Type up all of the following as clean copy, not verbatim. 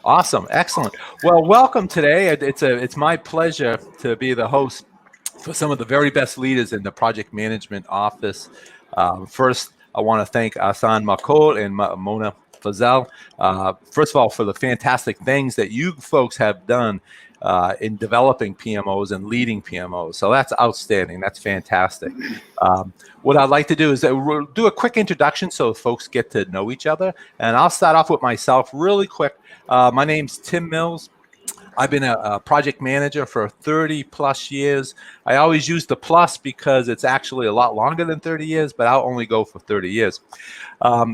Awesome, excellent. Well, welcome today. It's my pleasure to be the host for some of the very best leaders in the project management office. First, I want to thank Ahsan Maqbool and Mona Fazel. First of all, for the fantastic things that you folks have done in developing PMOs and leading PMOs. So that's outstanding. That's fantastic. What I'd like to do is we'll do a quick introduction so folks get to know each other. And I'll start off with myself really quick. My name's Tim Mills. I've been a project manager for 30 plus years. I always use the plus because it's actually a lot longer than 30 years, but I'll only go for 30 years.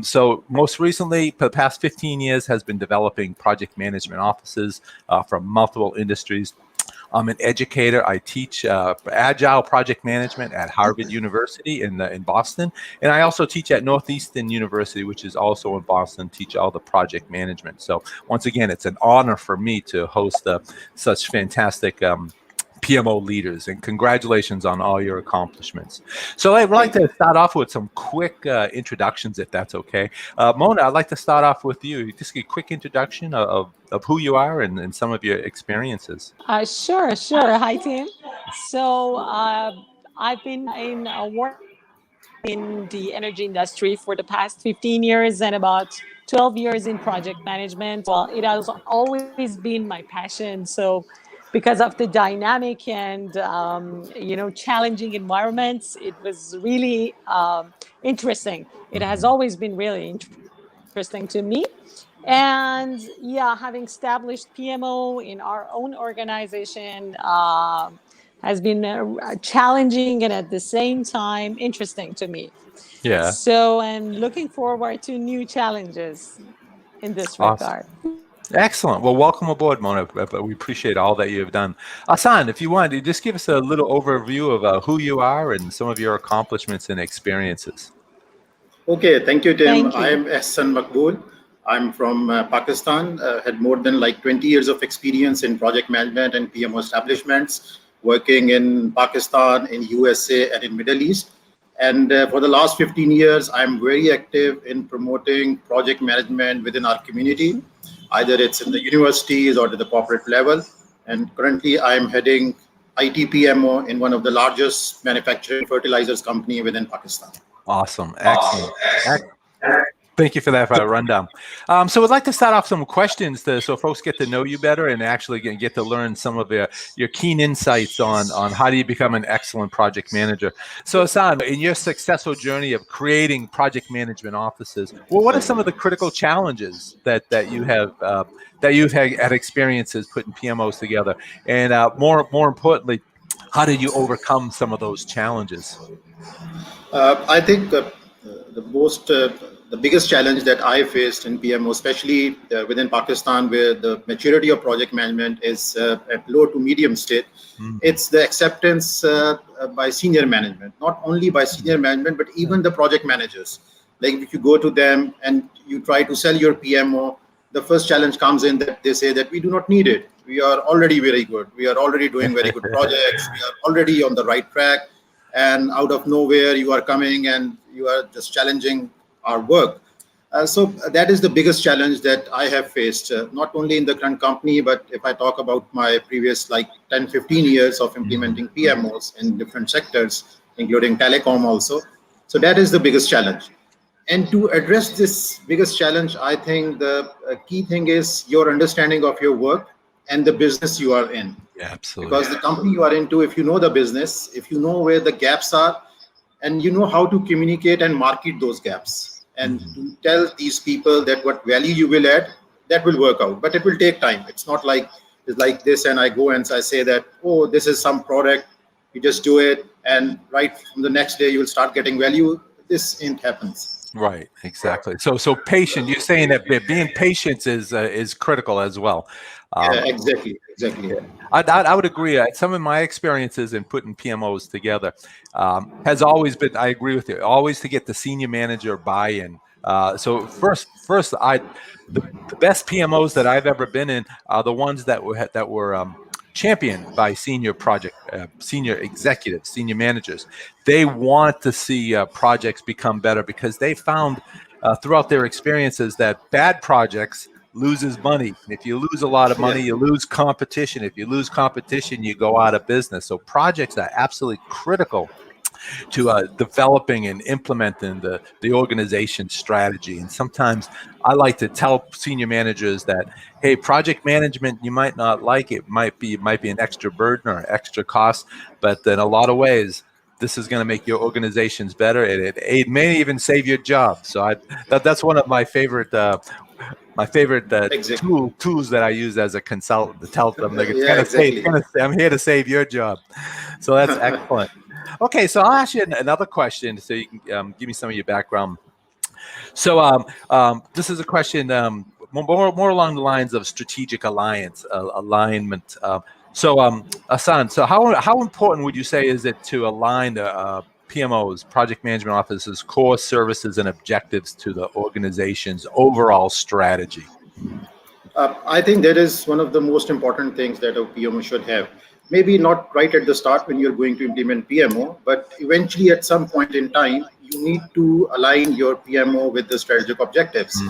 So most recently, for the past 15 years, has been developing project management offices from multiple industries. I'm an educator. I teach agile project management at Harvard University in Boston. And I also teach at Northeastern University, which is also in Boston, teach all the project management. So once again, it's an honor for me to host such fantastic PMO leaders, and congratulations on all your accomplishments. So I'd like to start off with some quick introductions, if that's okay. Mona, I'd like to start off with you. Just a quick introduction of who you are and some of your experiences. Sure. Hi, Tim. So I've been in work in the energy industry for the past 15 years and about 12 years in project management. Well, it has always been my passion. So because of the dynamic and challenging environments, it was really interesting. It has always been really interesting to me. And yeah, having established PMO in our own organization has been challenging and at the same time interesting to me. Yeah. So I'm looking forward to new challenges in this regard. Excellent. Well, welcome aboard, Mona. We appreciate all that you have done. Ahsan, if you want, just give us a little overview of who you are and some of your accomplishments and experiences. Okay, thank you, Tim. Thank you. I'm Ahsan Maqbool. I'm from Pakistan. Had more than 20 years of experience in project management and PMO establishments, working in Pakistan, in USA, and in Middle East. And for the last 15 years, I'm very active in promoting project management within our community. Either it's in the universities or to the corporate level. And currently I'm heading IT PMO in one of the largest manufacturing fertilizers company within Pakistan. Awesome. Excellent. Thank you for that rundown. So we'd like to start off some questions so folks get to know you better and actually get to learn some of your keen insights on how do you become an excellent project manager. So Ahsan, in your successful journey of creating project management offices, well, what are some of the critical challenges that you've had experiences putting PMOs together? And more importantly, how did you overcome some of those challenges? I think the biggest challenge that I faced in PMO, especially within Pakistan, where the maturity of project management is at low to medium state, it's the acceptance by senior management, not only by senior management, but even the project managers. Like if you go to them and you try to sell your PMO, the first challenge comes in that they say that we do not need it. We are already very good. We are already doing very good projects. We are already on the right track. And out of nowhere, you are coming and you are just challenging our work. So that is the biggest challenge that I have faced, not only in the current company, but if I talk about my previous 10, 15 years of implementing PMOs in different sectors, including telecom also. So that is the biggest challenge. And to address this biggest challenge, I think the key thing is your understanding of your work and the business you are in. Yeah, absolutely. Because the company you are into, if you know the business, if you know where the gaps are, and you know how to communicate and market those gaps, and to tell these people that what value you will add, that will work out. But it will take time. It's not like it's like this, and I go and I say that, oh, this is some product, you just do it, and right from the next day you will start getting value. This ain't happens. Right, exactly. So patient. You're saying that being patient is critical as well. Yeah, exactly. I would agree. Some of my experiences in putting PMOs together has always been, I agree with you, always to get the senior manager buy-in. So first, the best PMOs that I've ever been in are the ones that were championed by senior executives, senior managers. They want to see projects become better because they found throughout their experiences that bad projects loses money. If you lose a lot of money, you lose competition. If you lose competition, you go out of business. So projects are absolutely critical to developing and implementing the organization strategy. And sometimes I like to tell senior managers that, hey, project management, you might not like it, might be an extra burden or extra cost, but in a lot of ways, this is going to make your organizations better. It may even save your job. So that's one of my favorite tools that I use as a consultant to tell them like, I'm here to save your job. So that's excellent. Okay, so I'll ask you another question so you can give me some of your background. So this is a question more along the lines of strategic alignment. Ahsan, so how important would you say is it to align the PMO's, project management office's core services and objectives to the organization's overall strategy? I think that is one of the most important things that a PMO should have. Maybe not right at the start when you're going to implement PMO, but eventually at some point in time, you need to align your PMO with the strategic objectives.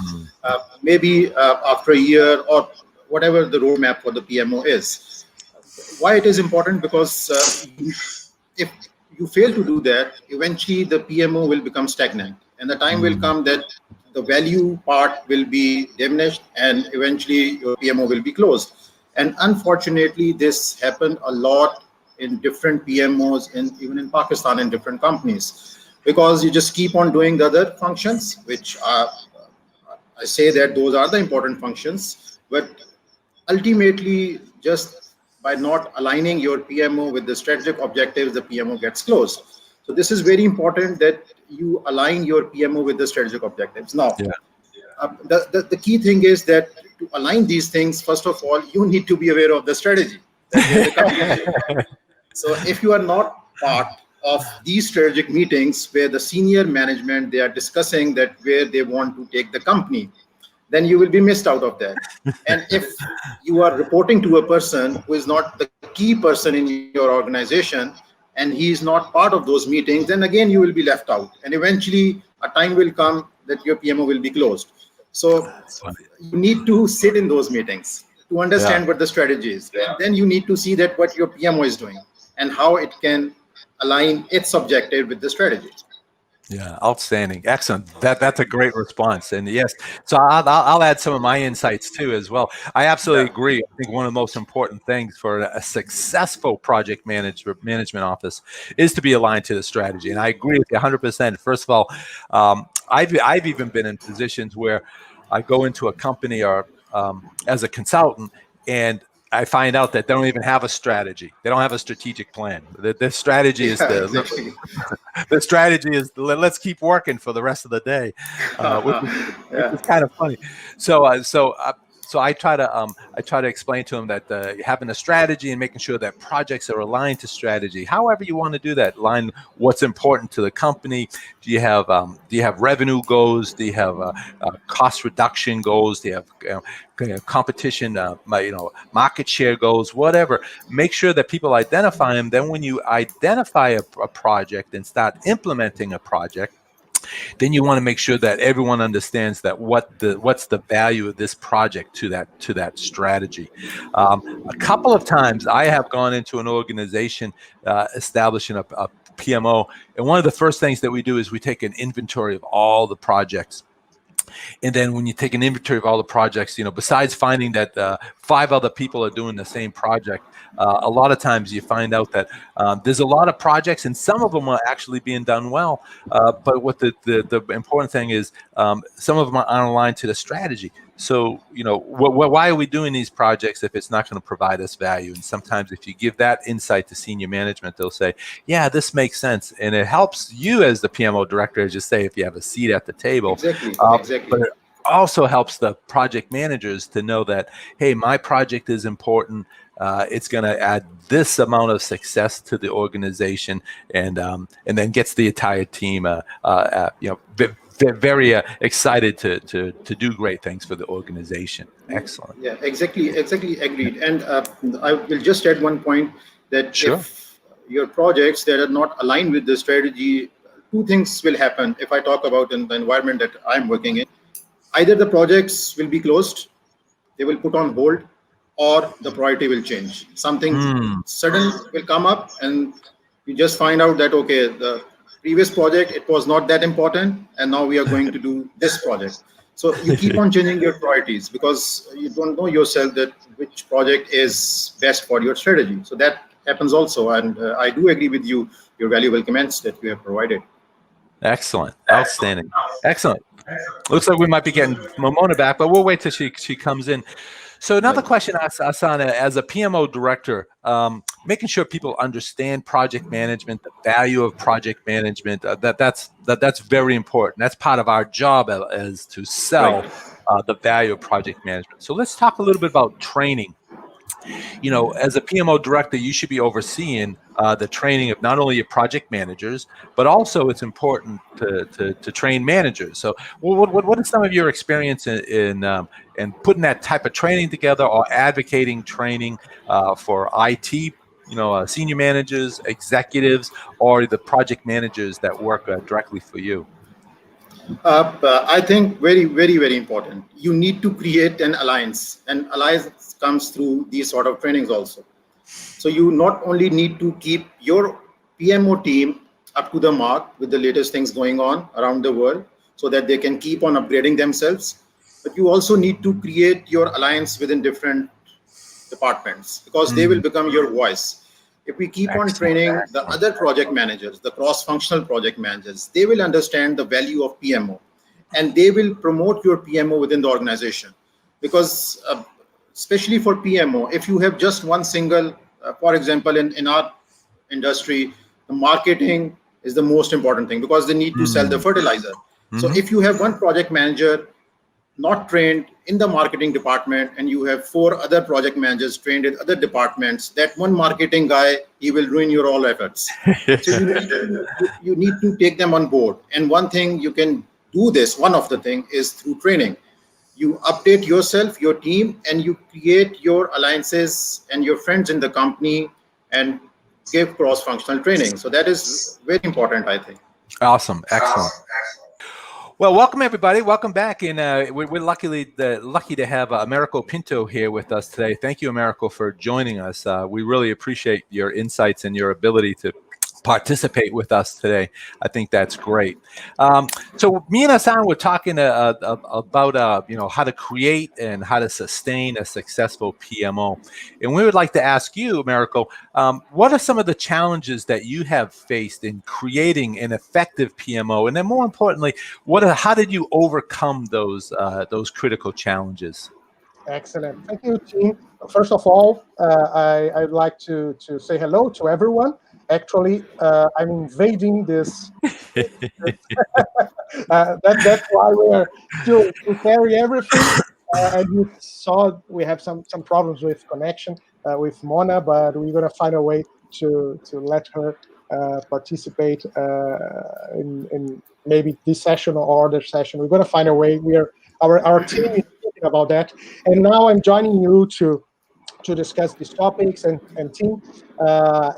Maybe after a year or whatever the roadmap for the PMO is. Why it is important? Because if you fail to do that, eventually the PMO will become stagnant, and the time will come that the value part will be diminished, and eventually your PMO will be closed. And unfortunately, this happened a lot in different PMOs, even in Pakistan, in different companies, because you just keep on doing the other functions, which I say that those are the important functions, but ultimately, just by not aligning your PMO with the strategic objectives, the PMO gets closed. So this is very important that you align your PMO with the strategic objectives. Now, the key thing is that to align these things, first of all, you need to be aware of the strategy. So if you are not part of these strategic meetings where the senior management, they are discussing that where they want to take the company, then you will be missed out of that. And if you are reporting to a person who is not the key person in your organization, and he is not part of those meetings, then again you will be left out. And eventually a time will come that your PMO will be closed. So you need to sit in those meetings to understand what the strategy is. And then you need to see that what your PMO is doing and how it can align its objective with the strategy. Yeah, outstanding, excellent. That's a great response, and yes, so I'll add some of my insights too as well. I absolutely agree. I think one of the most important things for a successful project management office is to be aligned to the strategy, and I agree with you 100%. First of all, I've even been in positions where I go into a company or as a consultant, and I find out that they don't even have a strategy. They don't have a strategic plan. The strategy is the strategy is let's keep working for the rest of the day, which is kind of funny. So I try to explain to them that having a strategy and making sure that projects are aligned to strategy. However you want to do that, align what's important to the company. Do you have revenue goals? Do you have cost reduction goals? Do you have competition, market share goals? Whatever. Make sure that people identify them. Then when you identify a project and start implementing a project, then you want to make sure that everyone understands that what's the value of this project to that strategy. A couple of times I have gone into an organization establishing a PMO, and one of the first things that we do is we take an inventory of all the projects. And then when you take an inventory of all the projects, besides finding that 5 other people are doing the same project, a lot of times you find out that there's a lot of projects, and some of them are actually being done well. But what the important thing is, some of them aren't aligned to the strategy. So, why are we doing these projects if it's not going to provide us value? And sometimes if you give that insight to senior management, they'll say, yeah, this makes sense. And it helps you as the PMO director, as you say, if you have a seat at the table. Exactly. But it also helps the project managers to know that, hey, my project is important. It's going to add this amount of success to the organization, and then gets the entire team, very excited to do great things for the organization. Excellent. Yeah, exactly, agreed. And I will just add one point that if your projects that are not aligned with the strategy, 2 things will happen. If I talk about in the environment that I'm working in, either the projects will be closed they will put on hold, or the priority will change. Something sudden will come up, and you just find out that, okay, the previous project, it was not that important, and now we are going to do this project. So you keep on changing your priorities because you don't know yourself that which project is best for your strategy. So that happens also. And I do agree with you, your valuable comments that you have provided. Excellent. Outstanding. Excellent. Looks like we might be getting Mona back, but we'll wait till she comes in. So another question, Ahsan, as a PMO director, making sure people understand project management, the value of project management, that's very important. That's part of our job as to sell the value of project management. So let's talk a little bit about training. You know, as a PMO director, you should be overseeing the training of not only your project managers, but also it's important to train managers. So what is some of your experience in putting that type of training together, or advocating training for IT, senior managers, executives, or the project managers that work directly for you? I think very, very, very important. You need to create an alliance, and alliance comes through these sort of trainings also. So you not only need to keep your PMO team up to the mark with the latest things going on around the world so that they can keep on upgrading themselves, but you also need to create your alliance within different departments, because they will become your voice. If we keep on training the other project managers, the cross-functional project managers, they will understand the value of PMO, and they will promote your PMO within the organization. Because especially for PMO, if you have just one single, for example, in our industry, the marketing is the most important thing, because they need to sell the fertilizer. So if you have one project manager not trained in the marketing department, and you have 4 other project managers trained in other departments, that one marketing guy, he will ruin your all efforts. So you need to take them on board. And one thing you can do this, one of the things is through training. You update yourself, your team, and you create your alliances and your friends in the company and give cross-functional training. So that is very important, I think. Awesome. Excellent. Well, welcome everybody. Welcome back, and we're lucky to have Americo Pinto here with us today. Thank you, Americo, for joining us. We really appreciate your insights and your ability to participate with us today. I think that's great. So me and Ahsan were talking about how to create and how to sustain a successful PMO, and we would like to ask you, Americo, what are some of the challenges that you have faced in creating an effective PMO, and then more importantly, how did you overcome those critical challenges? Excellent. Thank you, Tim. First of all, I'd like to say hello to everyone. Actually, I'm invading this. That's why we're still preparing everything. And you saw we have some problems with connection with Mona, but we're going to find a way to let her participate in maybe this session or other session. We're going to find a way. Our team is thinking about that. And now I'm joining you to discuss these topics, and Tim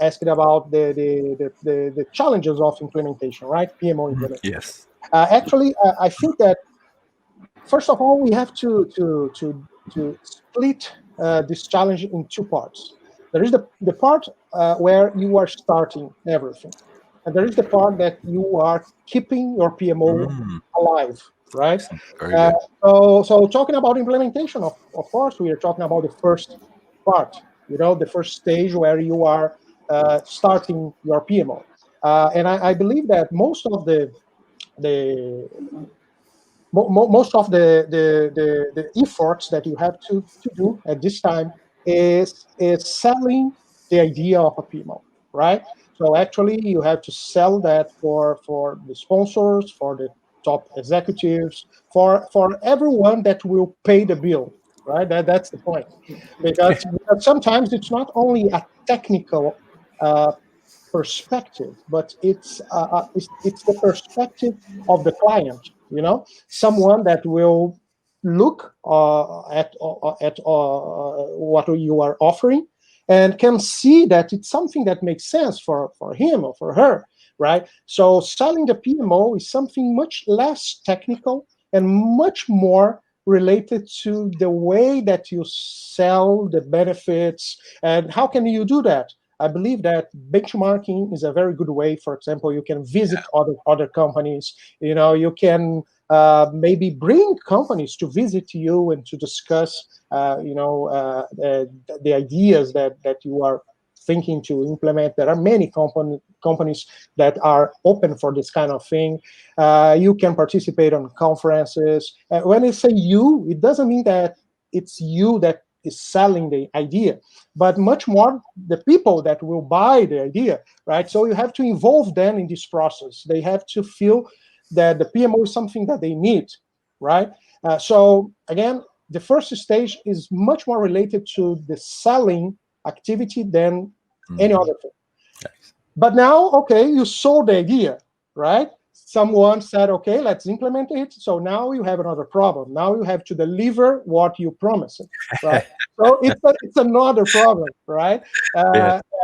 asking about the challenges of implementation, right? PMO implementation. Yes. Actually, I think that first of all we have to split this challenge in 2 parts. There is the part where you are starting everything, and there is the part that you are keeping your PMO alive, right? So talking about implementation, of course, we are talking about the first part, the first stage where you are starting your PMO. And I believe that most of the efforts that you have to do at this time is selling the idea of a PMO, right? So actually, you have to sell that for the sponsors, for the top executives, for everyone that will pay the bill, right? That's the point. Because sometimes it's not only a technical perspective, but it's the perspective of the client. Someone that will look at what you are offering and can see that it's something that makes sense for him or for her, right? So selling the PMO is something much less technical and much more related to the way that you sell the benefits. And how can you do that? I believe that benchmarking is a very good way. For example, you can visit other companies. You can maybe bring companies to visit you and to discuss, the ideas that you are thinking to implement. There are many companies that are open for this kind of thing. You can participate on conferences. When I say you, it doesn't mean that it's you that is selling the idea, but much more the people that will buy the idea, right? So you have to involve them in this process. They have to feel that the PMO is something that they need, right? So again, the first stage is much more related to the selling activity than any other thing. But now, okay, you sold the idea, right? Someone said, okay, let's implement it. So now you have another problem. Now you have to deliver what you promised, right? So it's another problem, right?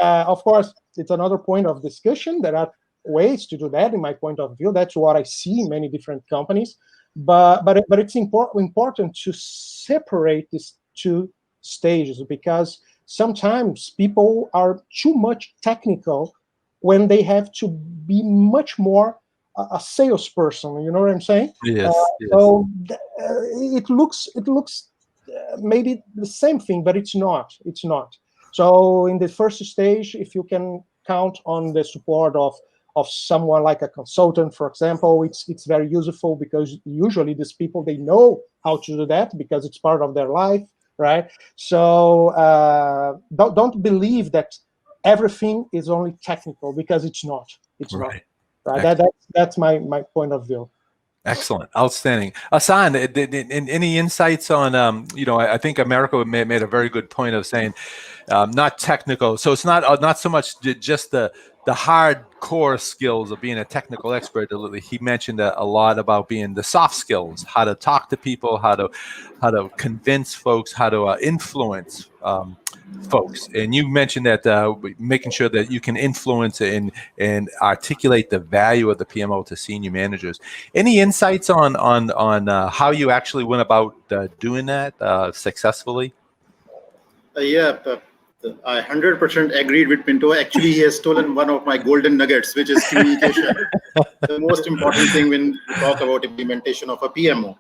Of course, it's another point of discussion. There are ways to do that, in my point of view. That's what I see in many different companies. But it's important to separate these two stages, because sometimes people are too much technical when they have to be much more a salesperson. You know what I'm saying? Yes. So it looks maybe the same thing, but it's not. It's not. So in the first stage, if you can count on the support of someone like a consultant, for example, it's very useful, because usually these people, they know how to do that because it's part of their life, right? So don't believe that everything is only technical, because it's not. It's not. Right? That's my point of view. Excellent, outstanding. Ahsan, any insights on? I think Americo made a very good point of saying not technical. So it's not so much just the hardcore skills of being a technical expert. He mentioned a lot about being the soft skills, how to talk to people, how to convince folks, how to influence folks. And you mentioned that making sure that you can influence and articulate the value of the PMO to senior managers. Any insights on how you actually went about doing that successfully? I 100% agreed with Pinto. Actually, he has stolen one of my golden nuggets, which is communication. The most important thing when we talk about implementation of a PMO,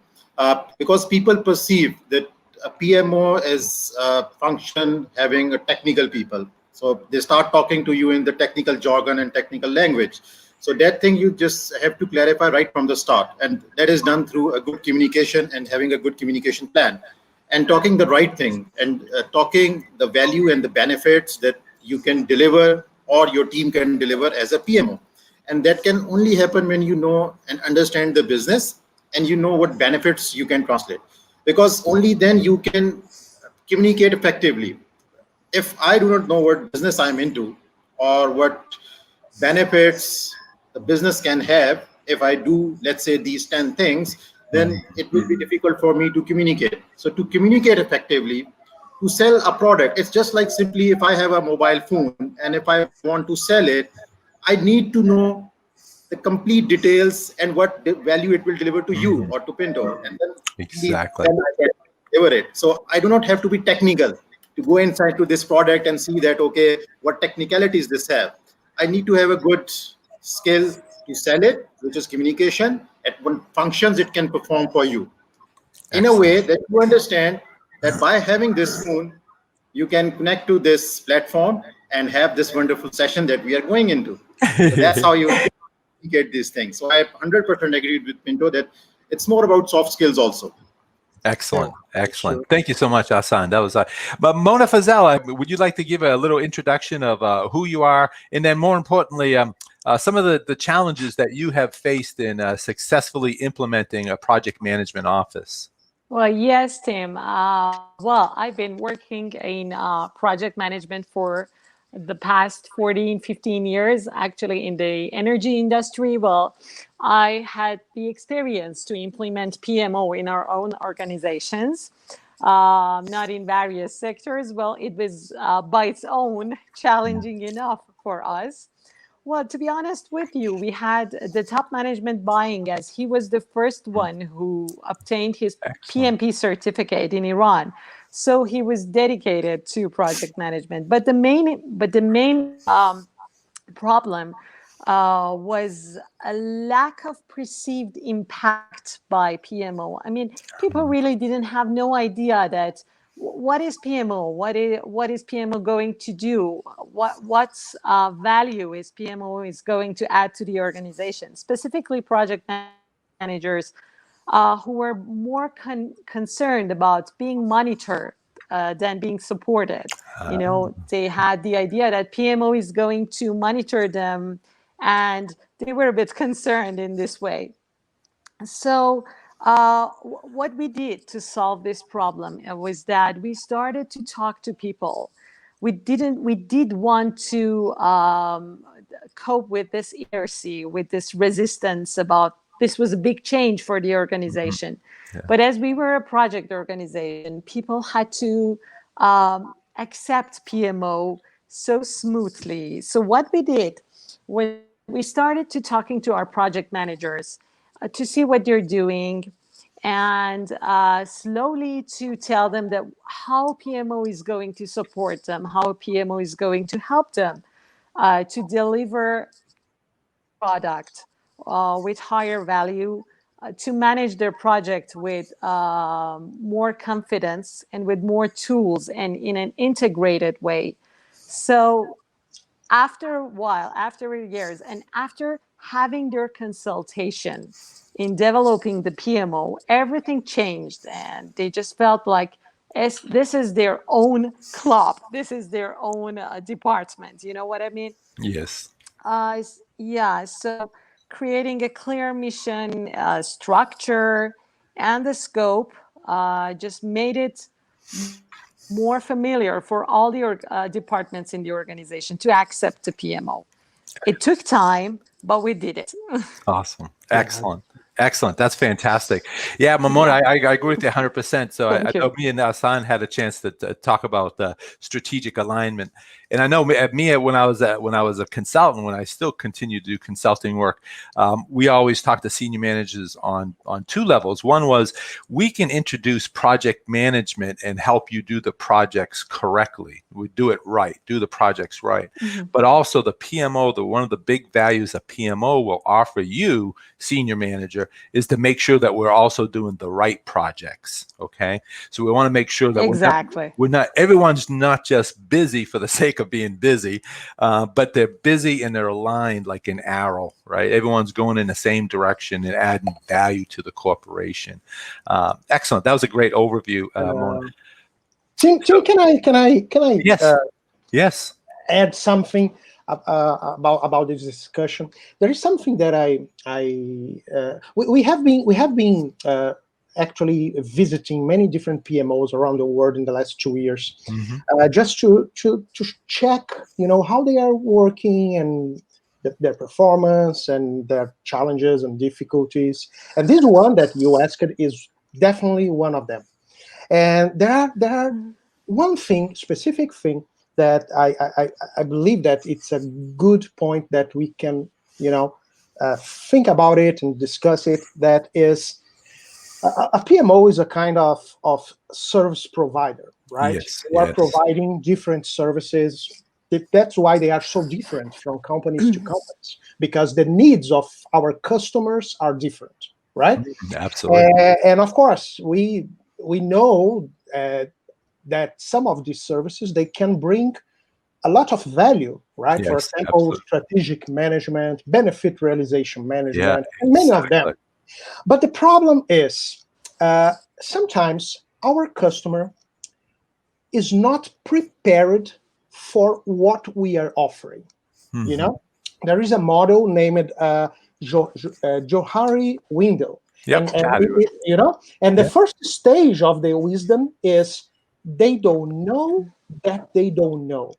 because people perceive that a PMO is a function having a technical people. So they start talking to you in the technical jargon and technical language. So that thing you just have to clarify right from the start. And that is done through a good communication and having a good communication plan. And talking the right thing, and talking the value and the benefits that you can deliver or your team can deliver as a PMO. And that can only happen when you know and understand the business and you know what benefits you can translate. Because only then you can communicate effectively. If I do not know what business I'm into or what benefits the business can have, if I do, let's say, these 10 things, then it will be difficult for me to communicate. So to communicate effectively, to sell a product, it's just like simply if I have a mobile phone and if I want to sell it, I need to know the complete details and what value it will deliver to you or to Pinto. And then exactly. then I can deliver it. So I do not have to be technical to go inside to this product and see that, okay, what technicalities this have. I need to have a good skill to sell it, which is communication, at what functions it can perform for you. In a way that you understand that by having this phone, you can connect to this platform and have this wonderful session that we are going into. So that's how you get these things. So I 100% agreed with Pinto that it's more about soft skills also. Excellent. Thank you so much, Ahsan. That was but Mona, Fazel, would you like to give a little introduction of who you are, and then more importantly, some of the challenges that you have faced in successfully implementing a project management office? Well, yes, Tim. Well, I've been working in project management for the past 14, 15 years, actually in the energy industry. Well, I had the experience to implement PMO in our own organizations, not in various sectors. Well, it was by its own challenging enough for us. Well, to be honest with you, we had the top management buying us. He was the first one who obtained his Excellent. PMP certificate in Iran. So he was dedicated to project management. But the main problem was a lack of perceived impact by PMO. I mean, people really didn't have no idea that what is PMO, what is PMO going to do, what's value is PMO is going to add to the organization, specifically project managers who were more concerned about being monitored than being supported. You know, they had the idea that PMO is going to monitor them, and they were a bit concerned in this way. So what we did to solve this problem was that we started to talk to people. We did want to cope with this inertia, with this resistance about this was a big change for the organization. Yeah. But as we were a project organization, people had to accept PMO so smoothly. So what we did was we started to talking to our project managers to see what they're doing, and slowly to tell them that how PMO is going to support them, how PMO is going to help them to deliver product with higher value, to manage their project with more confidence and with more tools and in an integrated way. So after a while, after years, and after having their consultation in developing the PMO, everything changed, and they just felt like this is their own club, this is their own department. You know what I mean? Yes. Yeah. So creating a clear mission, structure, and the scope just made it more familiar for all the departments in the organization to accept the PMO. It took time, but we did it. Awesome. Excellent. Excellent. That's fantastic. Yeah, Mona, I agree with you 100%. So I know me and Ahsan had a chance to talk about strategic alignment. And I know me when I was a consultant, when I still continue to do consulting work, we always talk to senior managers on two levels. One was we can introduce project management and help you do the projects correctly. We do it right, do the projects right. Mm-hmm. But also the PMO, one of the big values a PMO will offer you, senior manager, is to make sure that we're also doing the right projects. Okay, so we want to make sure that we're not everyone's not just busy for the sake of being busy, but they're busy and they're aligned like an arrow, right? Everyone's going in the same direction and adding value to the corporation. Excellent. That was a great overview, Mona. Tim, can I? Yes. Yes. Add something about this discussion. There is something that we have been actually visiting many different PMOs around the world in the last 2 years, just to check, how they are working and their performance and their challenges and difficulties. And this one that you asked is definitely one of them. And there are one specific thing that I believe that it's a good point that we can, think about it and discuss it. That is, a PMO is a kind of service provider, right? Yes, they are providing different services. That's why they are so different from companies to companies, because the needs of our customers are different, right? Absolutely. And of course, we know that some of these services, they can bring a lot of value, right? Yes, for example, absolutely. Strategic management, benefit realization management, and many of them. But the problem is sometimes our customer is not prepared for what we are offering. There is a model named Johari window. Yep. And the first stage of the wisdom is they don't know that they don't know.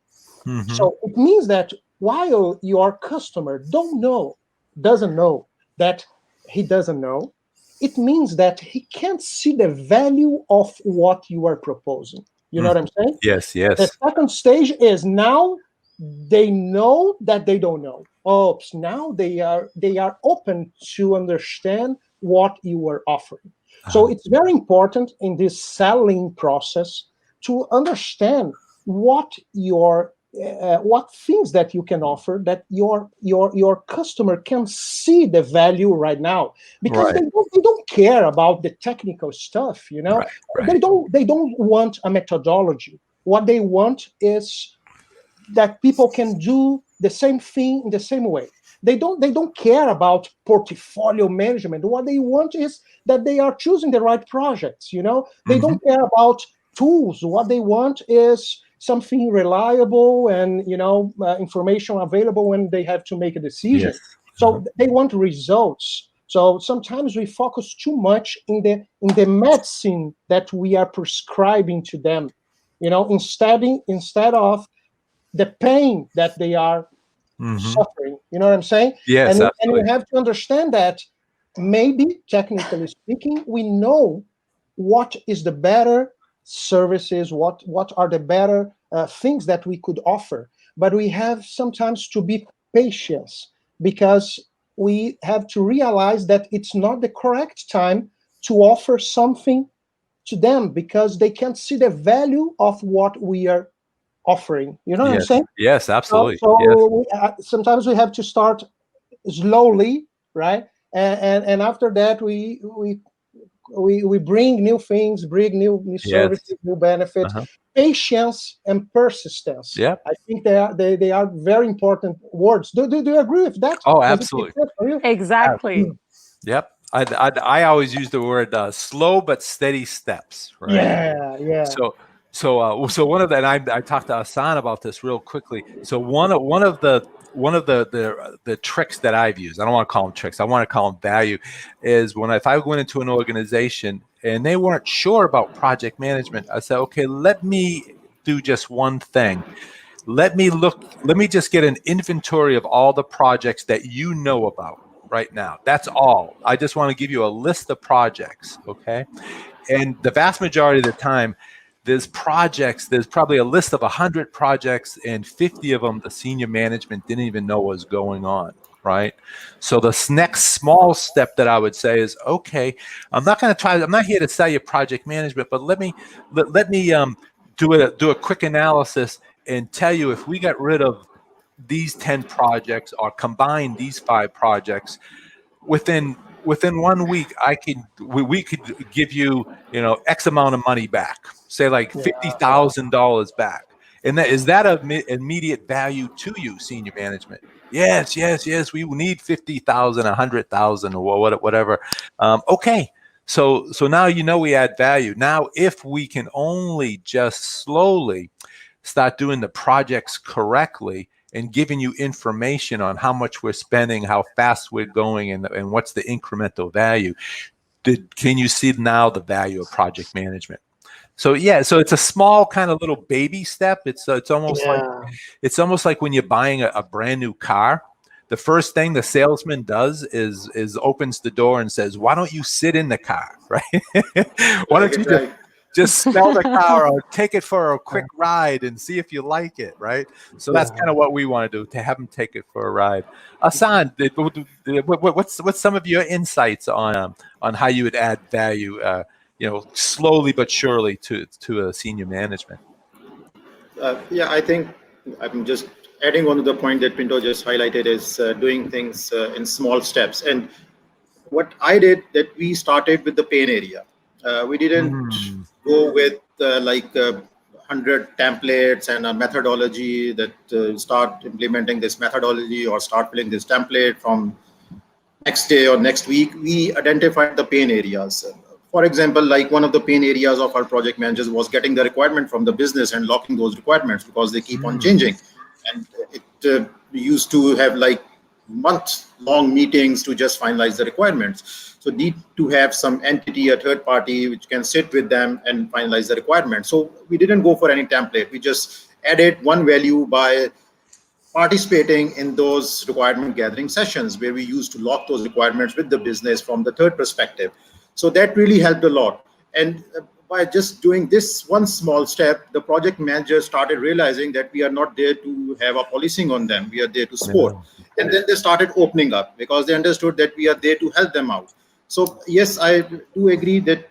So it means that while your customer doesn't know that he doesn't know, it means that he can't see the value of what you are proposing. You know what I'm saying? Yes. The second stage is now they know that they don't know. Oops, now they are open to understand what you are offering. So it's very important in this selling process to understand what things that you can offer, that your customer can see the value right now, because Right. they don't care about the technical stuff, you know. Right. They don't want a methodology. What they want is that people can do the same thing in the same way. They don't care about portfolio management. What they want is that they are choosing the right projects, you know. They don't care about tools. What they want is something reliable and, you know, information available when they have to make a decision. Yes. So they want results. So sometimes we focus too much in the medicine that we are prescribing to them, you know, instead of the pain that they are suffering. You know what I'm saying? Yes, And absolutely. you have to understand that maybe, technically speaking, we know what is the better services, what are the better things that we could offer. But we have sometimes to be patient, because we have to realize that it's not the correct time to offer something to them, because they can't see the value of what we are offering. You know what I'm Yes. saying? Yes, absolutely. So Yes. sometimes we have to start slowly, right? And after that, we bring new things, bring new Yes. services, new benefits. Patience and persistence. Yep. I think they are very important words. Do you agree with that? Oh, Does it absolutely. make sense for you? Exactly. Yep. I always use the word slow but steady steps, right? Yeah. So one of the, and I talked to Ahsan about this real quickly. So one of the tricks that I've used, I don't want to call them tricks, I want to call them value, is if I went into an organization and they weren't sure about project management, I said, okay, let me do just one thing. Let me just get an inventory of all the projects that you know about right now. That's all. I just want to give you a list of projects, okay? And the vast majority of the time, there's probably a list of 100 projects, and 50 of them the senior management didn't even know was going on, right? So the next small step that I would say is, okay, I'm not here to sell you project management, but let me do a quick analysis and tell you, if we got rid of these 10 projects or combine these 5 projects, within 1 week, we could give you, X amount of money back, say like $50,000 back. And is that of immediate value to you, senior management? Yes. We need 50,000, 100,000, or whatever. Okay. So now we add value. Now, if we can only just slowly start doing the projects correctly and giving you information on how much we're spending, how fast we're going, and what's the incremental value, can you see now the value of project management? So so it's a small kind of little baby step. It's almost like when you're buying a brand new car. The first thing the salesman does is opens the door and says, "Why don't you sit in the car?" Right? Why don't you just smell the car or take it for a quick ride and see if you like it, right? So that's kind of what we want to do, to have them take it for a ride. Ahsan, what's some of your insights on how you would add value, slowly but surely to a senior management? I think I'm just adding on to the point that Pinto just highlighted, is doing things in small steps. And what I did, that we started with the pain area. We didn't go with 100 templates and a methodology that start implementing this methodology or start filling this template from next day or next week. We identified the pain areas. For example, like one of the pain areas of our project managers was getting the requirement from the business and locking those requirements, because they keep on changing. And it used to have like month-long meetings to just finalize the requirements. So need to have some entity, a third party, which can sit with them and finalize the requirements. So we didn't go for any template. We just added one value by participating in those requirement gathering sessions, where we used to lock those requirements with the business from the third perspective. So that really helped a lot. And by just doing this one small step, the project managers started realizing that we are not there to have a policing on them. We are there to support. And then they started opening up because they understood that we are there to help them out. So yes, I do agree that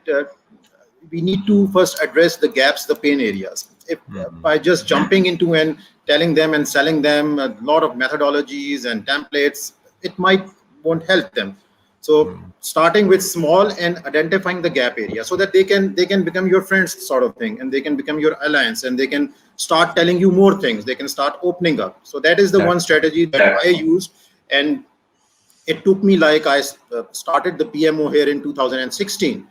we need to first address the gaps, the pain areas. If by just jumping into and telling them and selling them a lot of methodologies and templates, it won't help them. So starting with small and identifying the gap area so that they can become your friends sort of thing, and they can become your alliance, and they can start telling you more things. They can start opening up. So that is the one strategy that I used. And it took me, like, I started the PMO here in 2016,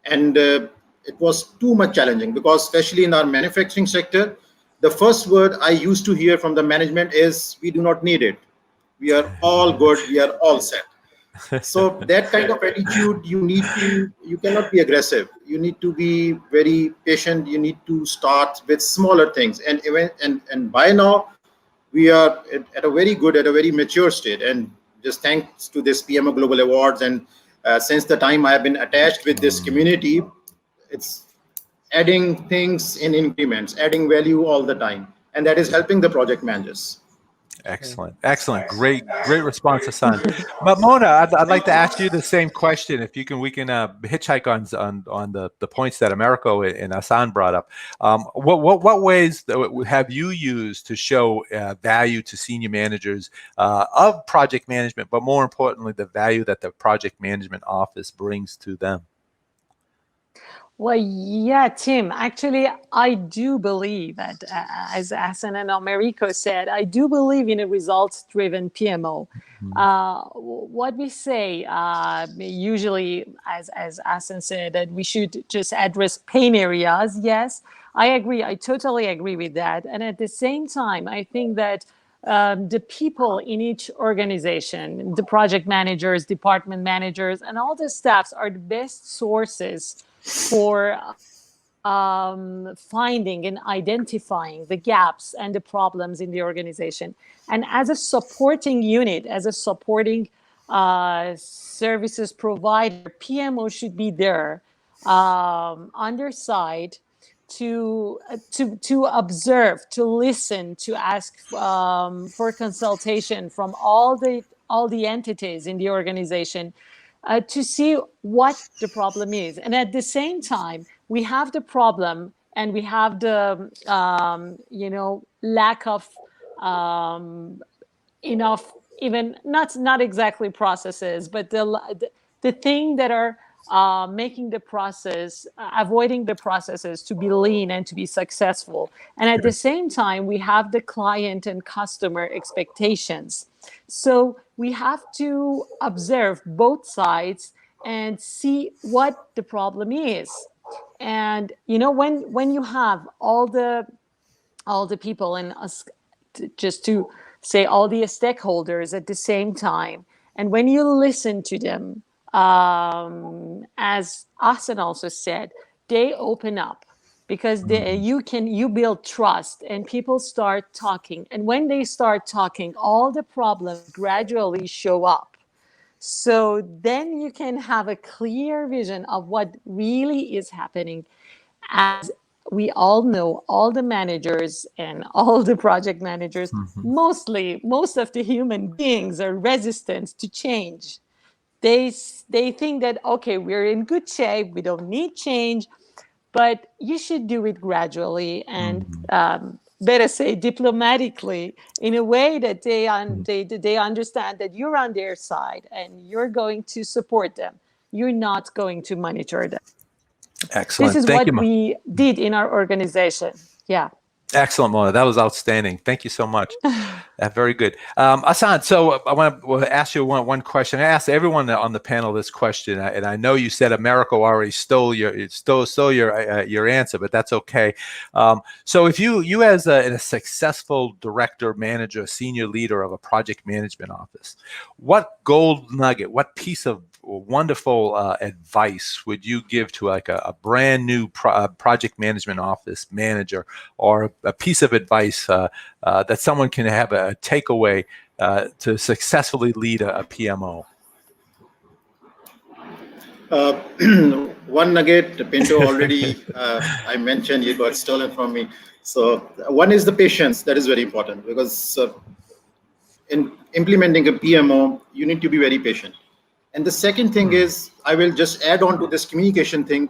and it was too much challenging because especially in our manufacturing sector, the first word I used to hear from the management is, we do not need it. We are all good. We are all set. So that kind of attitude, you cannot be aggressive. You need to be very patient. You need to start with smaller things. And by now, we are at a very mature state. And just thanks to this PMO Global Awards, and since the time I have been attached with this community, it's adding things in increments, adding value all the time. And that is helping the project managers. Excellent. Great response, Ahsan. But Mona, I'd like to ask you the same question. If you can, we can hitchhike on the points that Americo and Ahsan brought up. What ways have you used to show value to senior managers of project management, but more importantly, the value that the project management office brings to them? Well, yeah, Tim, actually, I do believe that, as Ahsan and Americo said, I do believe in a results-driven PMO. What we say, usually, as Ahsan said, that we should just address pain areas. Yes, I agree. I totally agree with that. And at the same time, I think that the people in each organization, the project managers, department managers, and all the staffs are the best sources for finding and identifying the gaps and the problems in the organization. And as a supporting unit, as a supporting services provider, PMO should be there on their side to observe, to listen, to ask for consultation from all the entities in the organization, to see what the problem is. And at the same time, we have the problem and we have the, lack of enough, even not exactly processes, but the thing that are making the process, avoiding the processes to be lean and to be successful. And at the same time, we have the client and customer expectations. So we have to observe both sides and see what the problem is. And when you have all the people, and just to say all the stakeholders at the same time, and when you listen to them, as Ahsan also said, they open up because you build trust and people start talking. And when they start talking, all the problems gradually show up. So then you can have a clear vision of what really is happening. As we all know, all the managers and all the project managers, most of the human beings are resistant to change. They think that, okay, we're in good shape, we don't need change, but you should do it gradually and better say diplomatically, in a way that they understand that you're on their side and you're going to support them. You're not going to monitor them. Excellent. This is what we did in our organization. Yeah. Excellent, Mona. That was outstanding. Thank you so much. Very good. Ahsan, so I want to ask you one question. I asked everyone on the panel this question, and I know you said Americo already stole your answer, but that's okay. So if you as a successful director, manager, senior leader of a project management office, what gold nugget, what piece of wonderful advice would you give to like a brand new project management office manager, or a piece of advice that someone can have a takeaway to successfully lead a PMO? one nugget, Pinto already, I mentioned it got stolen from me. So one is the patience. That is very important because in implementing a PMO, you need to be very patient. And the second thing is, I will just add on to this communication thing,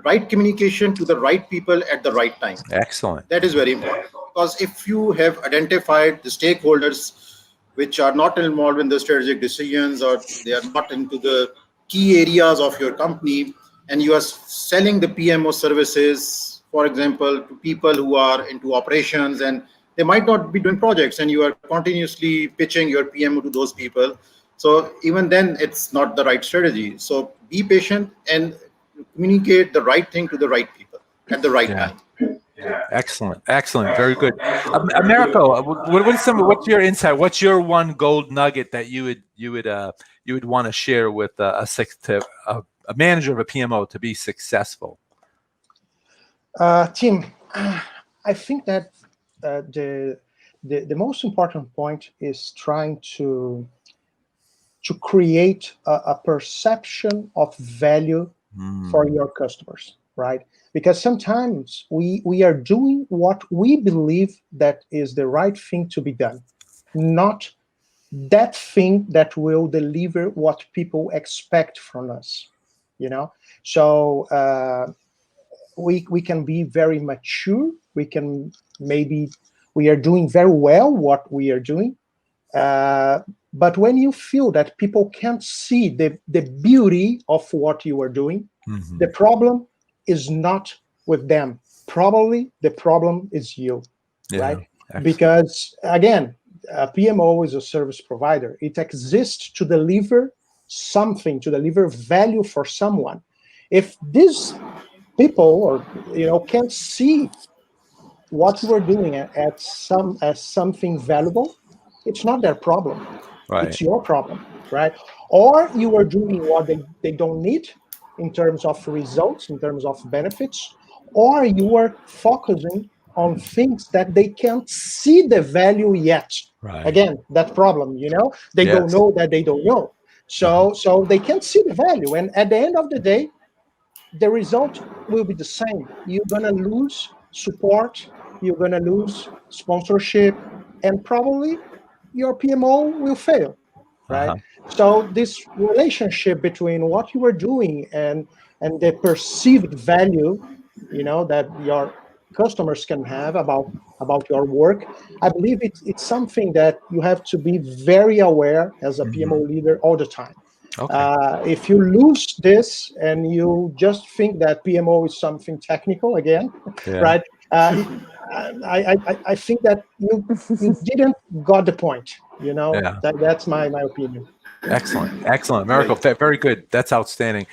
right communication to the right people at the right time. Excellent. That is very important. Because if you have identified the stakeholders which are not involved in the strategic decisions, or they are not into the key areas of your company, and you are selling the PMO services, for example, to people who are into operations, and they might not be doing projects, and you are continuously pitching your PMO to those people. So even then, it's not the right strategy. So be patient and communicate the right thing to the right people at the right time. Excellent, very good. Americo, what's your insight? What's your one gold nugget that you would want to share with a manager of a PMO to be successful? Tim, I think that the most important point is trying to create a perception of value for your customers, right? Because sometimes we are doing what we believe that is the right thing to be done, not that thing that will deliver what people expect from us, So we can be very mature. We are doing very well what we are doing. But when you feel that people can't see the beauty of what you are doing, the problem is not with them. Probably the problem is you, right? Excellent. Because again, a PMO is a service provider. It exists to deliver something, to deliver value for someone. If these people can't see what you are doing as something valuable, it's not their problem. Right. It's your problem, right? Or you are doing what they don't need in terms of results, in terms of benefits, or you are focusing on things that they can't see the value yet. Right. Again, that problem, they don't know that they don't know. So they can't see the value. And at the end of the day, the result will be the same. You're going to lose support, you're going to lose sponsorship, and probably your PMO will fail, right? So this relationship between what you are doing and the perceived value, that your customers can have about your work, I believe it's something that you have to be very aware as a PMO leader all the time. Okay. If you lose this and you just think that PMO is something technical again, right? I think that you didn't got the point. That's my opinion. Excellent, Americo. Very good. That's outstanding.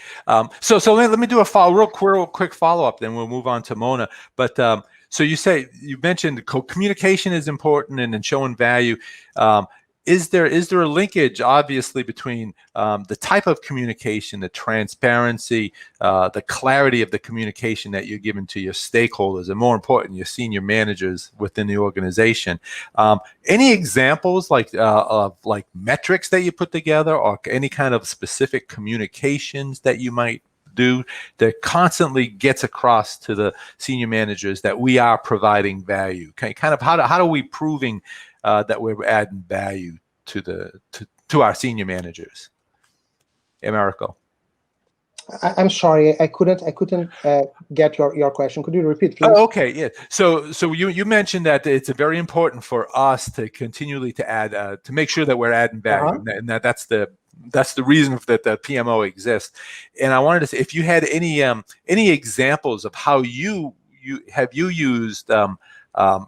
So let me do a real quick follow up. Then we'll move on to Mona. But so you mentioned communication is important and showing value. Is there a linkage, obviously, between the type of communication, the transparency, the clarity of the communication that you're giving to your stakeholders, and more important, your senior managers within the organization? Any examples of metrics that you put together, or any kind of specific communications that you might do that constantly gets across to the senior managers that we are providing value? Kind of how are we proving that we're adding value to our senior managers? Americo. I'm sorry, I couldn't get your question. Could you repeat, please? Oh, okay, yeah. So you mentioned that it's very important for us to continually to add to make sure that we're adding value, and that's the reason that the PMO exists. And I wanted to say, if you had any examples of how you used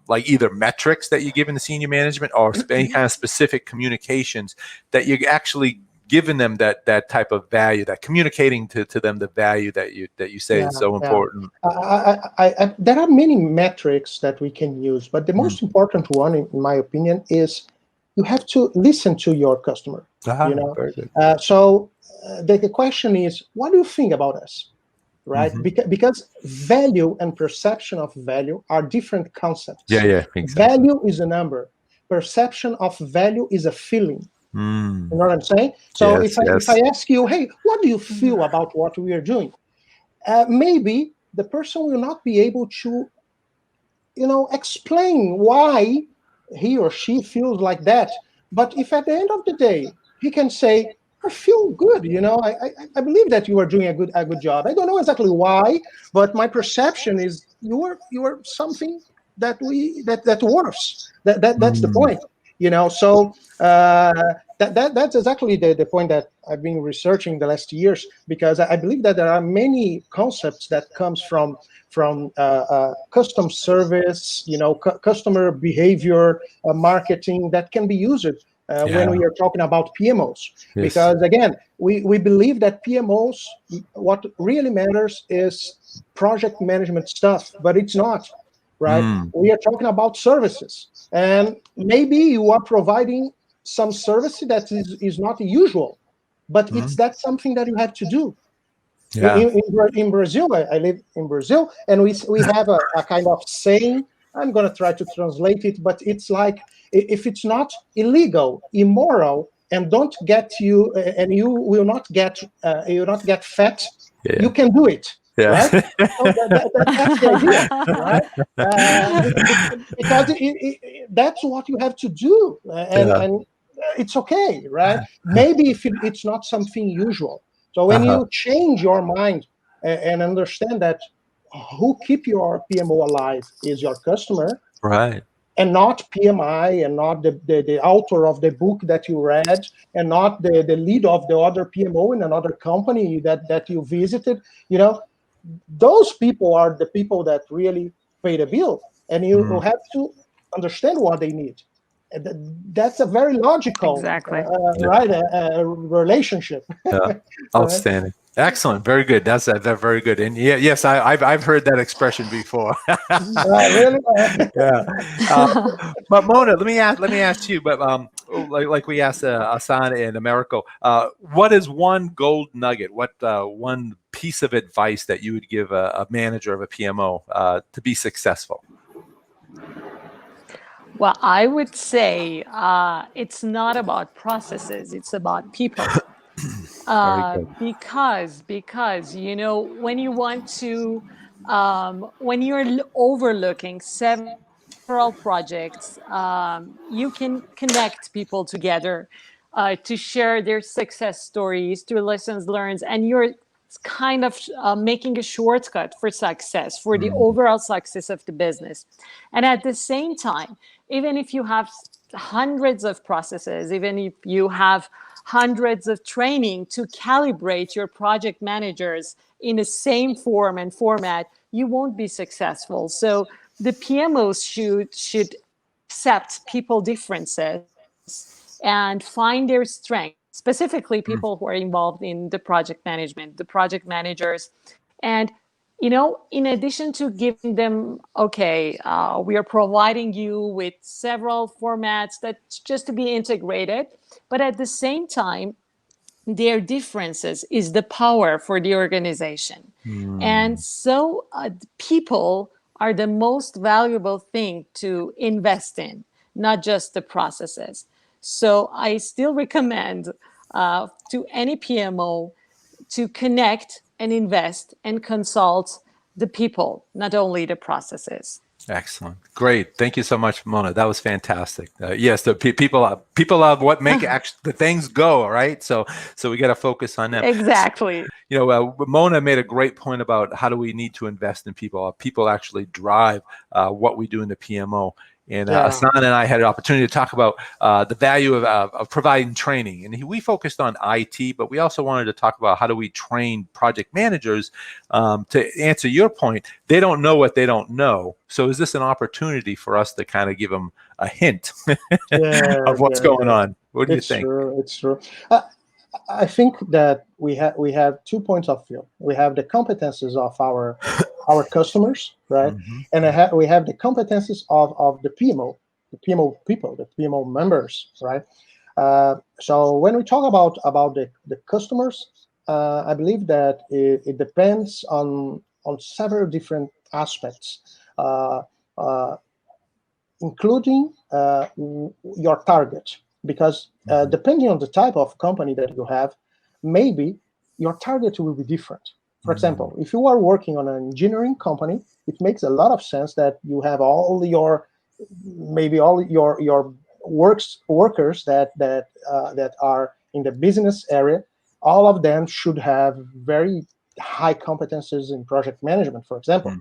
like either metrics that you give in the senior management, or any kind of specific communications that you're actually giving them that type of value, that communicating to them the value that you say is so important. There are many metrics that we can use, but the most important one, in my opinion, is you have to listen to your customer. Very good. So the question is, what do you think about us? Right? Because value and perception of value are different concepts. Exactly. Value is a number. Perception of value is a feeling. You know what I'm saying? So if I ask you, hey, what do you feel about what we are doing? maybe the person will not be able to, explain why he or she feels like that. But if at the end of the day he can say, I feel good, I believe that you are doing a good job. I don't know exactly why, but my perception is you are something that works. That's the point, So that's exactly the point that I've been researching the last years, because I believe that there are many concepts that comes from custom service, customer behavior, marketing, that can be used when we are talking about PMOs. Yes. Because again, we believe that PMOs, what really matters is project management stuff, but it's not, right? We are talking about services, and maybe you are providing some service that is not usual, but that's something that you have to do. Yeah. In Brazil, I live in Brazil, and we have a kind of saying. I'm going to try to translate it, but it's like, if it's not illegal, immoral, and don't get you, and you will not get fat, you can do it. Yeah. Right? So that's the idea, right? Because that's what you have to do, and it's okay, right? Maybe if it's not something usual. So when you change your mind and understand that who keep your PMO alive is your customer, Right. and not PMI, and not the author of the book that you read, and not the lead of the other PMO in another company that you visited. Those people are the people that really pay the bill, and you have to understand what they need. That's a very logical, Exactly. right, relationship. Yeah. Outstanding. Excellent. Very good. That's very good. And yes, I've heard that expression before. Really? Yeah. But Mona, let me ask you. But like we asked Ahsan and Americo, what is one gold nugget? What one piece of advice that you would give a manager of a PMO to be successful? Well, I would say it's not about processes; it's about people. Because when you want to, when you're overlooking several projects, you can connect people together to share their success stories, to lessons learned, and you're kind of making a shortcut for success, for the overall success of the business. And at the same time, even if you have hundreds of processes, even if you have hundreds of training to calibrate your project managers in the same form and format, you won't be successful. So the PMOs should accept people differences and find their strengths, specifically people who are involved in the project management, the project managers. And in addition to giving them, we are providing you with several formats that's just to be integrated, but at the same time, their differences is the power for the organization. And so people are the most valuable thing to invest in, not just the processes. So I still recommend to any PMO to connect and invest and consult the people, not only the processes. Excellent. Great. Thank you so much, Mona. That was fantastic. Yes, the people are what make the things go, right? So we got to focus on them. Exactly. Mona made a great point about how do we need to invest in people. People actually drive what we do in the PMO. And Ahsan and I had an opportunity to talk about the value of providing training. And we focused on IT, but we also wanted to talk about how do we train project managers. To answer your point, they don't know what they don't know. So is this an opportunity for us to kind of give them a hint of what's going on? What do you think? It's true. I think that we have 2 points of view. We have the competencies of our customers, right? And we have the competencies of the PMO people, the PMO members, right? So when we talk about the customers, I believe that it depends on several different aspects, including your target. Because depending on the type of company that you have, maybe your target will be different. For example, if you are working on an engineering company, it makes a lot of sense that you have all your workers that are in the business area. All of them should have very high competences in project management, for example.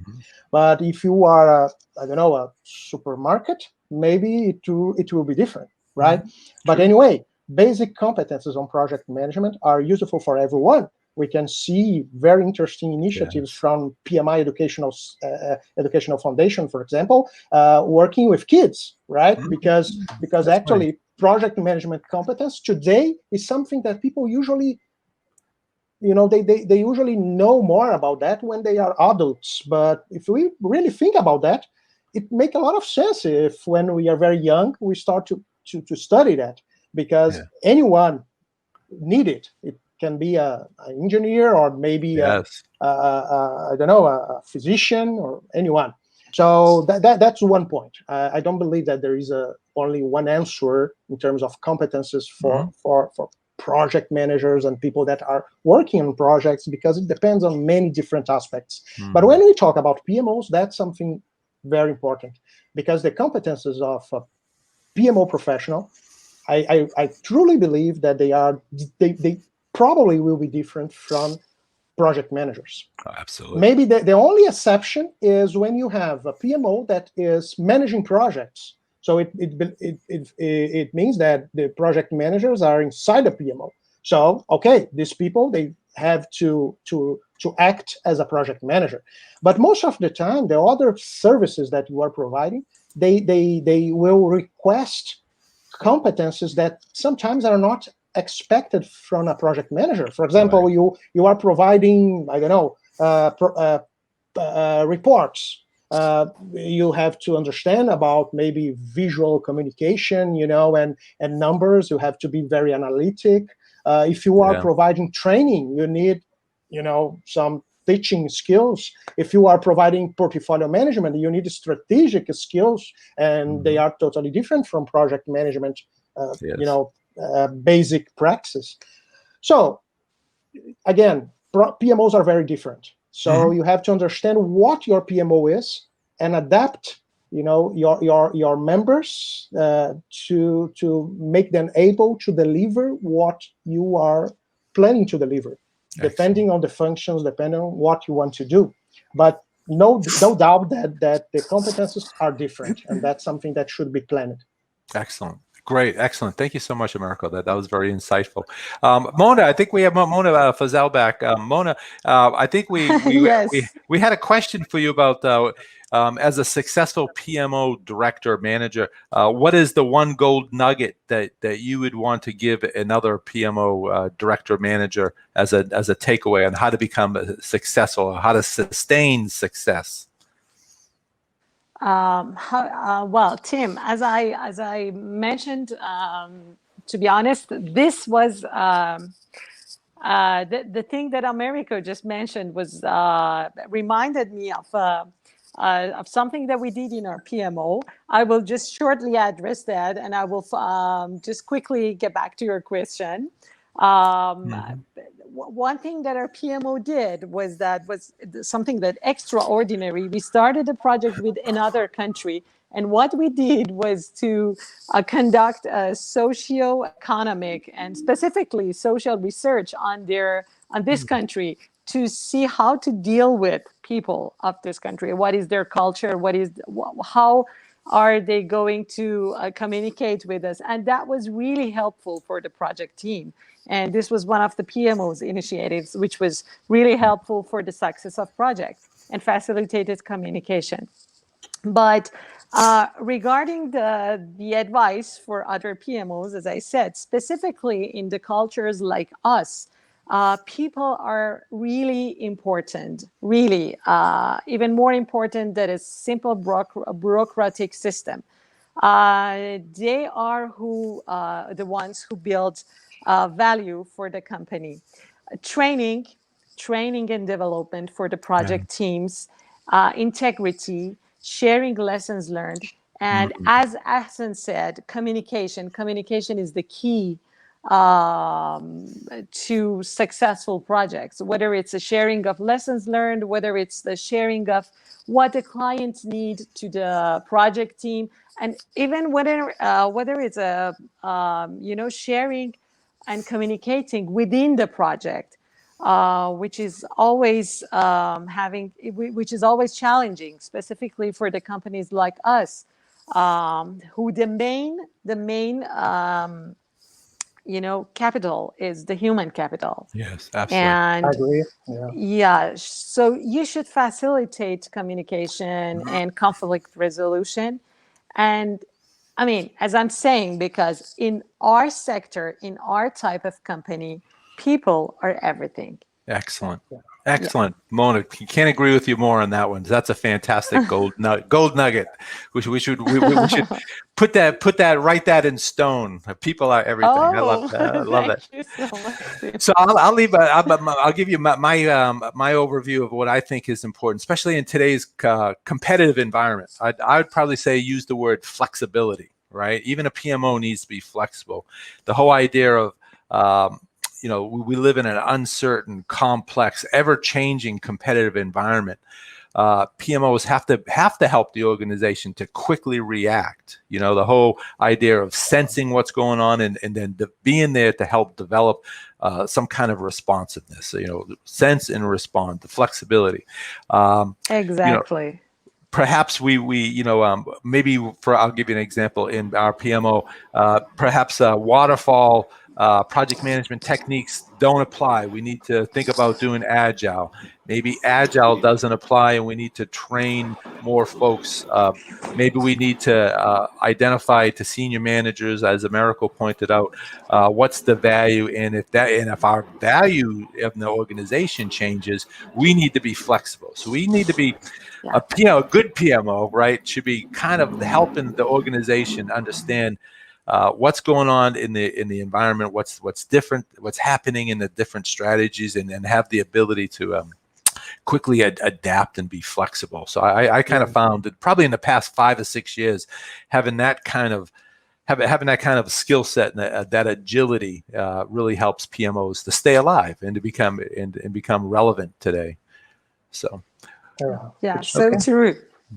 But if you are a supermarket, maybe it will be different, right? But anyway, basic competences on project management are useful for everyone. We can see very interesting initiatives from PMI Educational Foundation, for example, working with kids, right? Because actually project management competence today is something that people usually, they usually know more about that when they are adults. But if we really think about that, it makes a lot of sense if when we are very young, we start to study that, because anyone need it. It can be an engineer, or maybe I don't know, a physician, or anyone. So that's one point. I don't believe that there is only one answer in terms of competences for project managers and people that are working on projects, because it depends on many different aspects. But when we talk about PMOs, that's something very important, because the competences of a PMO professional, I truly believe that they probably will be different from project managers. Absolutely. Maybe the only exception is when you have a PMO that is managing projects. So it means that the project managers are inside the PMO. So okay, these people, they have to act as a project manager. But most of the time, the other services that you are providing, they will request competences that sometimes are not expected from a project manager. For example, you are providing, I don't know, reports. You have to understand about maybe visual communication, and numbers. You have to be very analytic. If you are providing training, you need, some teaching skills. If you are providing portfolio management, you need strategic skills, and they are totally different from project management, basic practices. So again, PMOs are very different. So you have to understand what your PMO is and adapt, your members to make them able to deliver what you are planning to deliver. Depending on the functions, depending on what you want to do. But no doubt that the competences are different, and that's something that should be planned. Excellent. Great. Excellent. Thank you so much, Americo. That was very insightful. Mona, I think we have Mona Fazel back. Mona, I think we had a question for you about as a successful PMO director manager, what is the one gold nugget that you would want to give another PMO director manager as a takeaway on how to become successful, how to sustain success? Well, Tim, as I mentioned, to be honest, this was the thing that Americo just mentioned was reminded me of something that we did in our PMO. I will just shortly address that, and I will just quickly get back to your question. One thing that our PMO did was something that extraordinary. We started a project with another country, and what we did was to conduct a socio-economic and specifically social research on this country to see how to deal with people of this country. What is their culture? How are they going to communicate with us? And that was really helpful for the project team. And this was one of the PMO's initiatives, which was really helpful for the success of projects and facilitated communication. But regarding the advice for other PMOs, as I said, specifically in the cultures like us, people are really important, really, even more important than a simple bureaucratic system. They are the ones who build value for the company. Training and development for the project teams, integrity, sharing lessons learned, and as Ahsan said, communication is the key to successful projects, whether it's a sharing of lessons learned, whether it's the sharing of what the clients need to the project team, and even whether it's a sharing and communicating within the project, which is always which is always challenging, specifically for the companies like us, who the main capital is the human capital. Yes, absolutely. And I agree. yeah, so you should facilitate communication and conflict resolution. And I mean, as I'm saying, because in our sector, in our type of company, people are everything. Excellent. Excellent. Mona, can't agree with you more on that one. That's a fantastic gold nugget. We should put that, write that in stone. People are everything. I love that. I love it. Thank you so much. So I'll give you my overview of what I think is important, especially in today's competitive environment. I would probably say use the word flexibility, right? Even a PMO needs to be flexible. The whole idea of we live in an uncertain, complex, ever-changing competitive environment. PMOs have to help the organization to quickly react. The whole idea of sensing what's going on and then being there to help develop some kind of responsiveness. Sense and respond, the flexibility. Exactly. Perhaps we maybe I'll give you an example in our PMO. Perhaps waterfall project management techniques don't apply. We need to think about doing agile. Maybe agile doesn't apply, and we need to train more folks. Maybe we need to identify to senior managers, as Americo pointed out, what's the value, and if our value of the organization changes, we need to be flexible. So we need to be a good PMO, right? Should be kind of helping the organization understand what's going on in the environment, what's different, what's happening in the different strategies, and have the ability to quickly adapt and be flexible. So I kind of found that probably in the past 5 or 6 years, having that kind of skill set and that agility really helps PMOs to stay alive and to become relevant today. So true.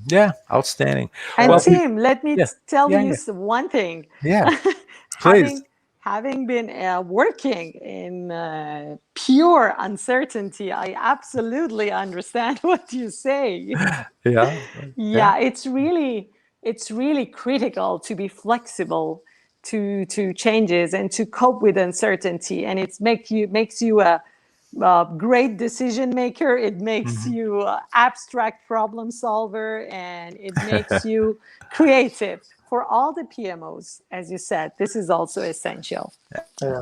Yeah, outstanding. And Tim, let me tell you one thing. Yeah, please. Having been working in pure uncertainty, I absolutely understand what you say. Yeah, it's really critical to be flexible to changes and to cope with uncertainty, and it makes you a great decision maker. It makes you abstract problem solver, and it makes you creative. For all the PMOs, as you said, this is also essential.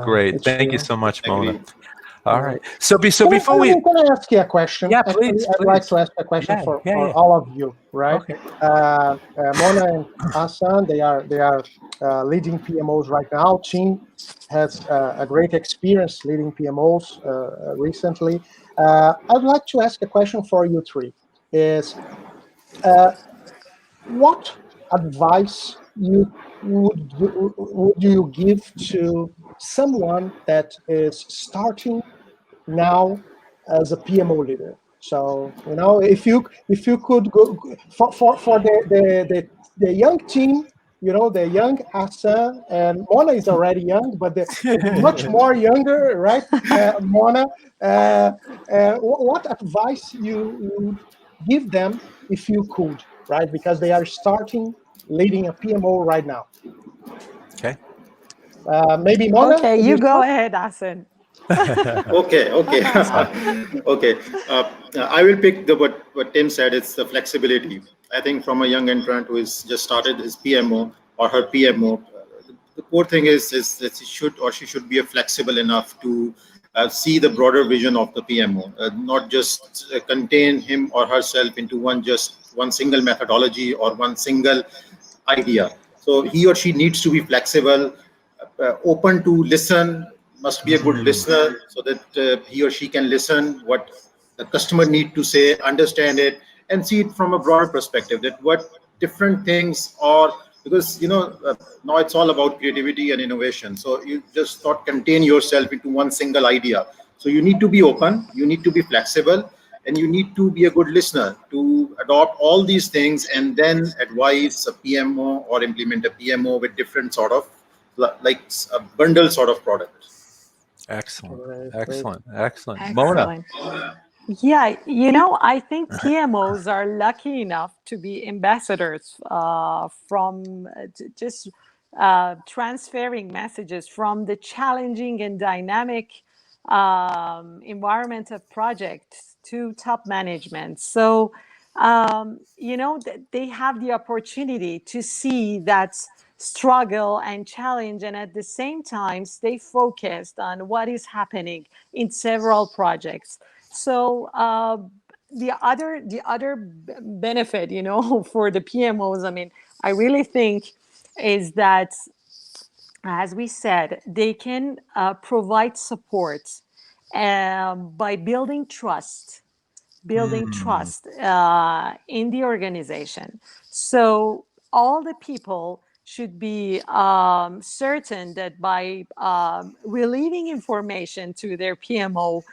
Great. Thank you so much, Mona. All right. So before I'm going to ask you a question. Yeah, please. I'd like to ask a question for all of you, right? Okay. Mona and Ahsan, they are leading PMOs right now. Tim has a great experience leading PMOs recently. I'd like to ask a question for you three. Is what advice would you give to someone that is starting now as a PMO leader? So if you could go for the young team, the young Ahsan, and Mona is already young, but the much more younger, right? Mona, what advice you would give them if you could, right? Because they are starting leading a PMO right now. Okay. Maybe Mona. Okay, you go ahead, Ahsan. Okay. I will pick what Tim said. It's the flexibility. I think from a young entrant who has just started his PMO or her PMO, the core thing is that she should be flexible enough to see the broader vision of the PMO, not just contain him or herself into one single methodology or one single idea. So he or she needs to be flexible, open to listen, must be a good listener, so that he or she can listen what the customer need to say, understand it, and see it from a broader perspective, that what different things or because now it's all about creativity and innovation. So you just not contain yourself into one single idea. So you need to be open, you need to be flexible, and you need to be a good listener to adopt all these things and then advise a PMO or implement a PMO with different sort of like a bundle sort of product. Excellent. Right. Excellent. Mona. Yeah, I think PMOs are lucky enough to be ambassadors from just transferring messages from the challenging and dynamic environment of projects to top management. So, they have the opportunity to see that struggle and challenge, and at the same time stay focused on what is happening in several projects. So the other benefit, for the PMOs, I mean, I really think is that, as we said, they can provide support by building trust in the organization. So all the people should be certain that by relieving information to their PMO,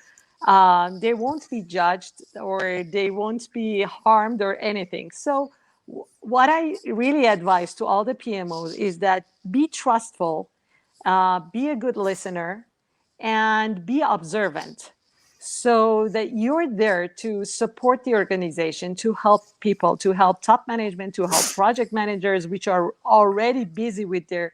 they won't be judged or they won't be harmed or anything. So what I really advise to all the PMOs is that be trustful, be a good listener, and be observant, so that you're there to support the organization, to help people, to help top management, to help project managers, which are already busy with their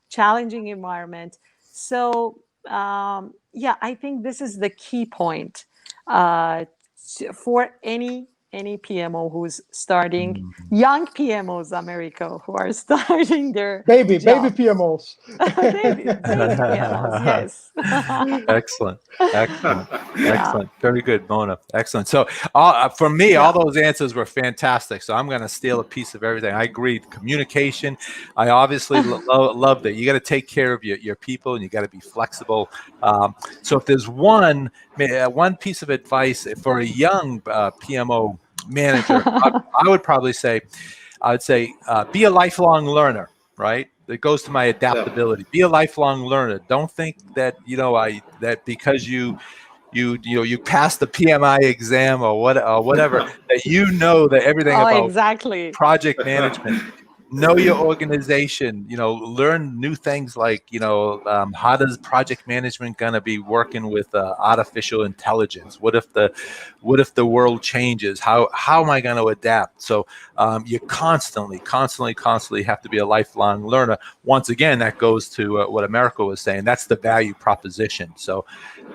challenging environment. So, I think this is the key point for any PMO who's starting, young PMOs, Americo, who are starting their baby job. PMOs. baby PMOs, yes. Excellent. Very good, Mona. Excellent. So for me, all those answers were fantastic. So I'm going to steal a piece of everything. I agree. Communication. I obviously love that. You got to take care of your people, and you got to be flexible. So if there's one piece of advice for a young PMO manager, I would probably say, be a lifelong learner, right? It goes to my adaptability. Be a lifelong learner. Don't think that that because you passed the PMI exam or whatever that that everything about exactly project management. Know your organization, learn new things like, how does project management going to be working with artificial intelligence? What if the world changes? How am I going to adapt? So you constantly have to be a lifelong learner. Once again, that goes to what Americo was saying. That's the value proposition. So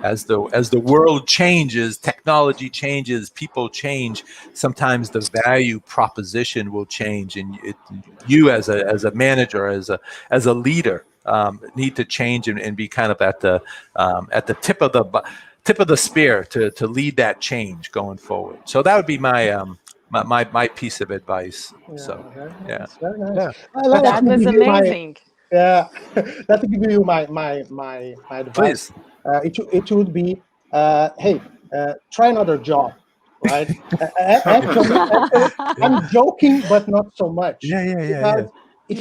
as the world changes, technology changes, people change, sometimes the value proposition will change, and you as a manager, as a leader, need to change and be kind of at the tip of the spear to lead that change going forward. So that would be my piece of advice. Very yeah. nice. That was amazing. Let me give you my advice. Please. It would be, hey, try another job, right? Actually, I'm joking, but not so much. Yeah. If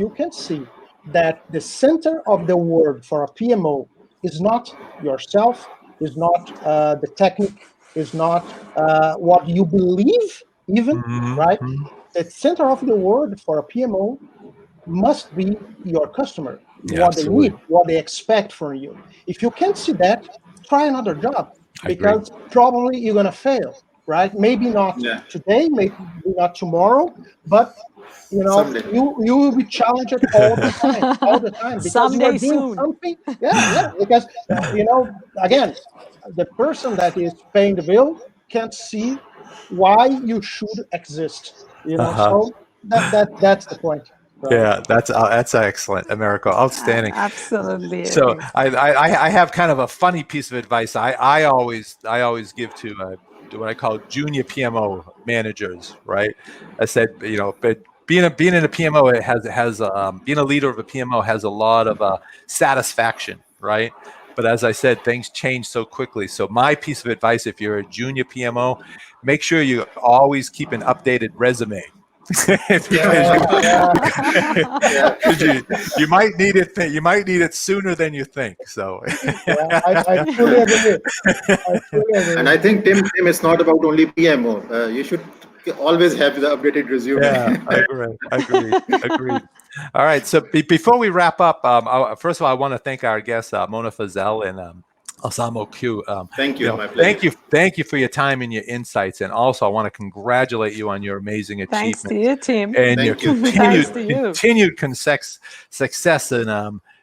you can see that the center of the world for a PMO is not yourself, is not the technique, is not what you believe, even, right? The center of the world for a PMO must be your customer, what they need, what they expect from you. If you can't see that, try another job, because probably you're going to fail, right? Maybe not today, maybe not tomorrow, but you will be challenged all the time, because someday you are doing soon. something. Because again, the person that is paying the bill can't see why you should exist. So that's the point. Right. Yeah, that's excellent, Americo. Outstanding. Absolutely. So I have kind of a funny piece of advice. I always give to what I call junior PMO managers. Right. I said, but being in a PMO, it has being a leader of a PMO has a lot of satisfaction. Right. But as I said, things change so quickly. So my piece of advice, if you're a junior PMO, make sure you always keep an updated resume. You might need it. You might need it sooner than you think. So, I fully agree. And I think Tim, it's not about only PMO. You should always have the updated resume. Yeah, agreed. All right. So before we wrap up, first of all, I want to thank our guests, Mona, Fazel, and Ahsan Maqbool. Thank you. My pleasure. Thank you for your time and your insights. And also, I want to congratulate you on your amazing achievements. Thanks to you, Tim. And Thank your you. continued success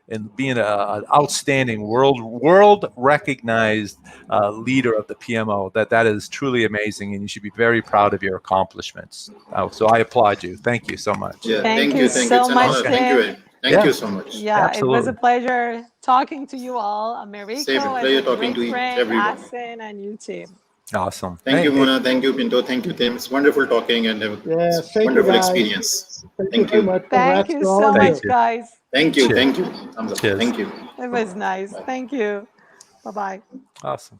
in being an outstanding world recognized leader of the PMO. That is truly amazing, and you should be very proud of your accomplishments. So I applaud you. Thank you so much. Yeah, thank you so much, Tim. Thank you so much. Yeah, Absolutely. It was a pleasure talking to you all, Americo. Same pleasure talking to everyone. Ahsan and you, Tim. Awesome. Thank you, Mona. Thank you, Pinto. Thank you, Tim. It's wonderful talking and a wonderful experience. Thank you very much. Thank you so much, guys. Thank you. Cheers. Thank you. Thumbs up. Cheers. Thank you. It was nice. Thank you. Bye-bye. Awesome.